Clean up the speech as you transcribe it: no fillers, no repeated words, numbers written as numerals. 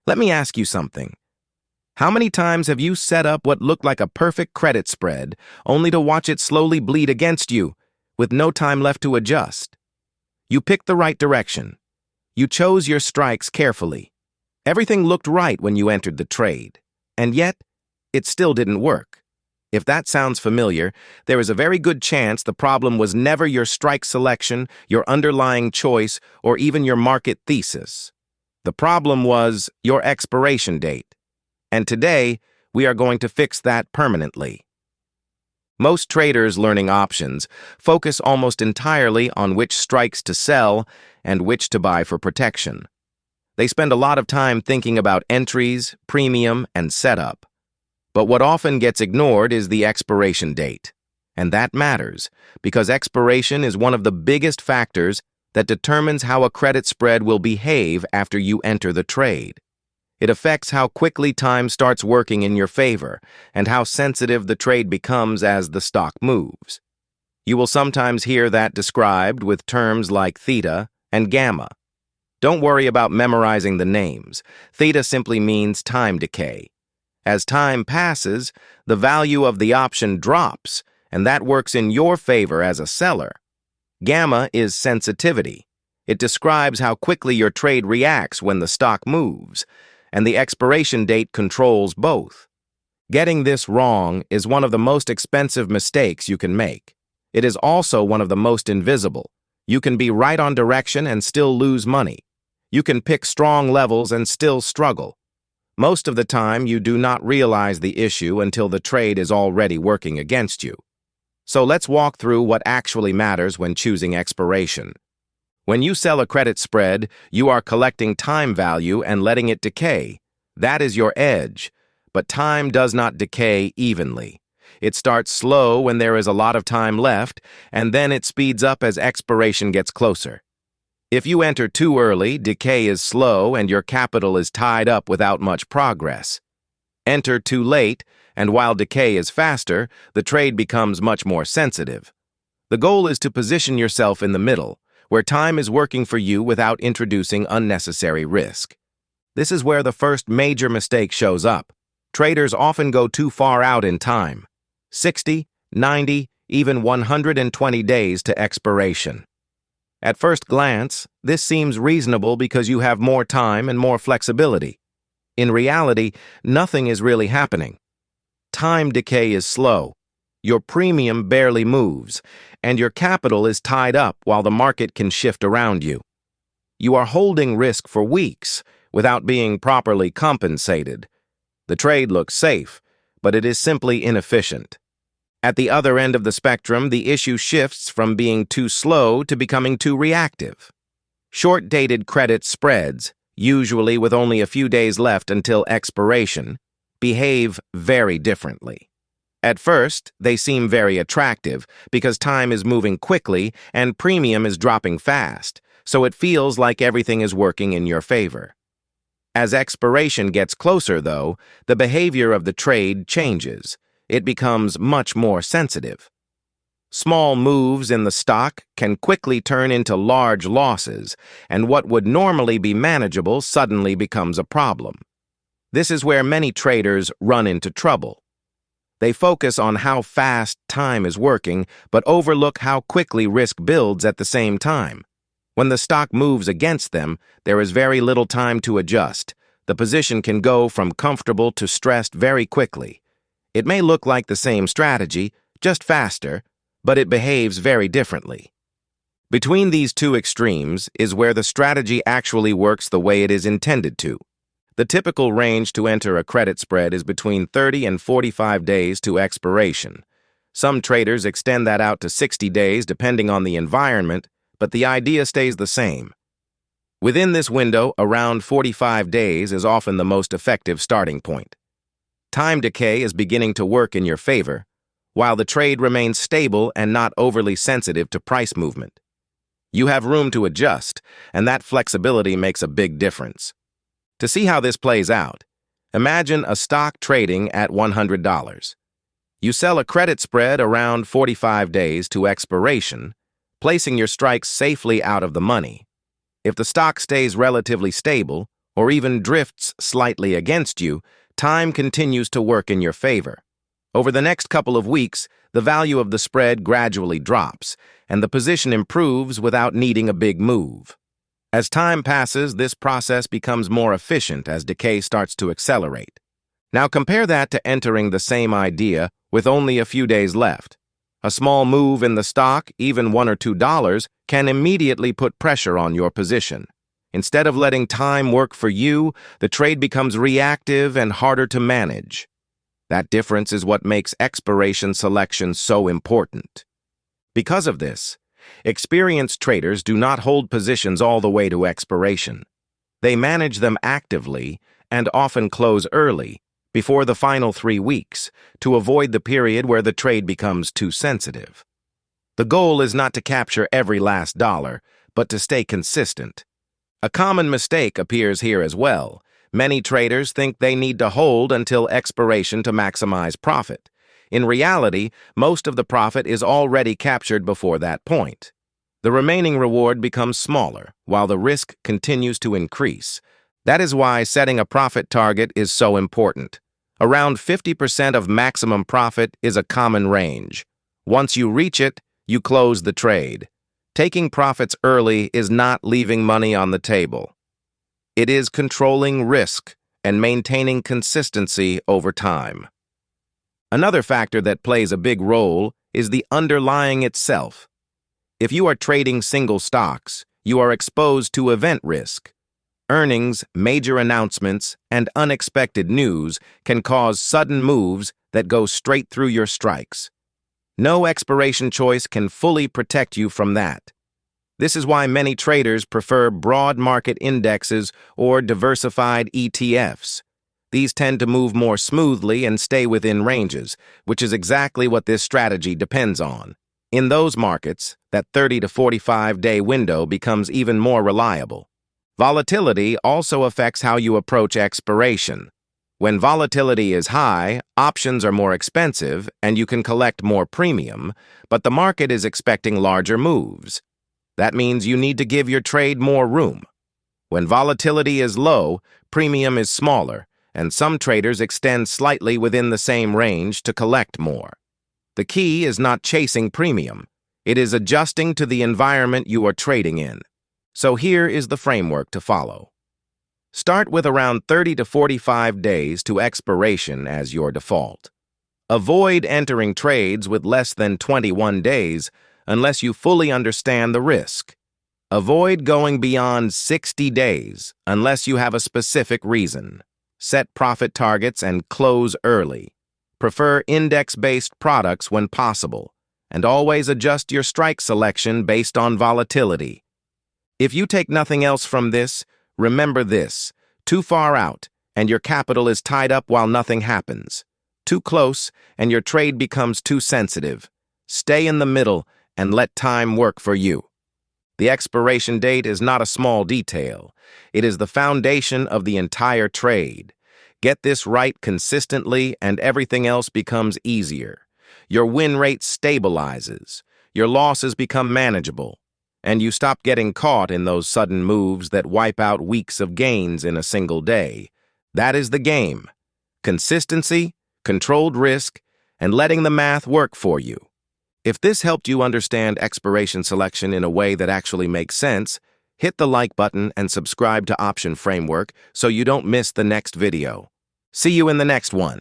Let me ask you something. How many times have you set up what looked like a perfect credit spread, only to watch it slowly bleed against you, with no time left to adjust? You picked the right direction. You chose your strikes carefully. Everything looked right when you entered the trade. And yet, it still didn't work. If that sounds familiar, there is a very good chance the problem was never your strike selection, your underlying choice, or even your market thesis. The problem was your expiration date. And today, we are going to fix that permanently. Most traders learning options focus almost entirely on which strikes to sell and which to buy for protection. They spend a lot of time thinking about entries, premium, and setup. But what often gets ignored is the expiration date. And that matters, because expiration is one of the biggest factors that determines how a credit spread will behave after you enter the trade. It affects how quickly time starts working in your favor and how sensitive the trade becomes as the stock moves. You will sometimes hear that described with terms like theta and gamma. Don't worry about memorizing the names. Theta simply means time decay. As time passes, the value of the option drops, and that works in your favor as a seller. Gamma is sensitivity. It describes how quickly your trade reacts when the stock moves, and the expiration date controls both. Getting this wrong is one of the most expensive mistakes you can make. It is also one of the most invisible. You can be right on direction and still lose money. You can pick strong levels and still struggle. Most of the time, you do not realize the issue until the trade is already working against you. So let's walk through what actually matters when choosing expiration. When you sell a credit spread, you are collecting time value and letting it decay. That is your edge. But time does not decay evenly. It starts slow when there is a lot of time left, and then it speeds up as expiration gets closer. If you enter too early, decay is slow and your capital is tied up without much progress. Enter too late, and while decay is faster, the trade becomes much more sensitive. The goal is to position yourself in the middle, where time is working for you without introducing unnecessary risk. This is where the first major mistake shows up. Traders often go too far out in time. 60, 90, even 120 days to expiration. At first glance, this seems reasonable because you have more time and more flexibility. In reality, nothing is really happening. Time decay is slow. Your premium barely moves, and your capital is tied up while the market can shift around you. You are holding risk for weeks without being properly compensated. The trade looks safe, but it is simply inefficient. At the other end of the spectrum, the issue shifts from being too slow to becoming too reactive. Short-dated credit spreads, usually with only a few days left until expiration, behave very differently. At first, they seem very attractive because time is moving quickly and premium is dropping fast, so it feels like everything is working in your favor. As expiration gets closer, though, the behavior of the trade changes. It becomes much more sensitive. Small moves in the stock can quickly turn into large losses, and what would normally be manageable suddenly becomes a problem. This is where many traders run into trouble. They focus on how fast time is working, but overlook how quickly risk builds at the same time. When the stock moves against them, there is very little time to adjust. The position can go from comfortable to stressed very quickly. It may look like the same strategy, just faster, but it behaves very differently. Between these two extremes is where the strategy actually works the way it is intended to. The typical range to enter a credit spread is between 30 and 45 days to expiration. Some traders extend that out to 60 days depending on the environment, but the idea stays the same. Within this window, around 45 days is often the most effective starting point. Time decay is beginning to work in your favor, while the trade remains stable and not overly sensitive to price movement. You have room to adjust, and that flexibility makes a big difference. To see how this plays out, imagine a stock trading at $100. You sell a credit spread around 45 days to expiration, placing your strikes safely out of the money. If the stock stays relatively stable, or even drifts slightly against you, time continues to work in your favor. Over the next couple of weeks, the value of the spread gradually drops, and the position improves without needing a big move. As time passes, this process becomes more efficient as decay starts to accelerate. Now compare that to entering the same idea with only a few days left. A small move in the stock, even $1 or $2, can immediately put pressure on your position. Instead of letting time work for you, the trade becomes reactive and harder to manage. That difference is what makes expiration selection so important. Because of this, experienced traders do not hold positions all the way to expiration. They manage them actively and often close early, before the final 3 weeks, to avoid the period where the trade becomes too sensitive. The goal is not to capture every last dollar, but to stay consistent. A common mistake appears here as well. Many traders think they need to hold until expiration to maximize profit. In reality, most of the profit is already captured before that point. The remaining reward becomes smaller, while the risk continues to increase. That is why setting a profit target is so important. Around 50% of maximum profit is a common range. Once you reach it, you close the trade. Taking profits early is not leaving money on the table. It is controlling risk and maintaining consistency over time. Another factor that plays a big role is the underlying itself. If you are trading single stocks, you are exposed to event risk. Earnings, major announcements, and unexpected news can cause sudden moves that go straight through your strikes. No expiration choice can fully protect you from that. This is why many traders prefer broad market indexes or diversified ETFs. These tend to move more smoothly and stay within ranges, which is exactly what this strategy depends on. In those markets, that 30 to 45-day window becomes even more reliable. Volatility also affects how you approach expiration. When volatility is high, options are more expensive and you can collect more premium, but the market is expecting larger moves. That means you need to give your trade more room. When volatility is low, premium is smaller, and some traders extend slightly within the same range to collect more. The key is not chasing premium. It is adjusting to the environment you are trading in. So here is the framework to follow. Start with around 30 to 45 days to expiration as your default. Avoid entering trades with less than 21 days unless you fully understand the risk. Avoid going beyond 60 days unless you have a specific reason. Set profit targets and close early. Prefer index-based products when possible, and always adjust your strike selection based on volatility. If you take nothing else from this, remember this: too far out, and your capital is tied up while nothing happens. Too close, and your trade becomes too sensitive. Stay in the middle and let time work for you. The expiration date is not a small detail. It is the foundation of the entire trade. Get this right consistently and everything else becomes easier. Your win rate stabilizes. Your losses become manageable. And you stop getting caught in those sudden moves that wipe out weeks of gains in a single day. That is the game. Consistency, controlled risk, and letting the math work for you. If this helped you understand expiration selection in a way that actually makes sense, hit the like button and subscribe to Option Framework so you don't miss the next video. See you in the next one.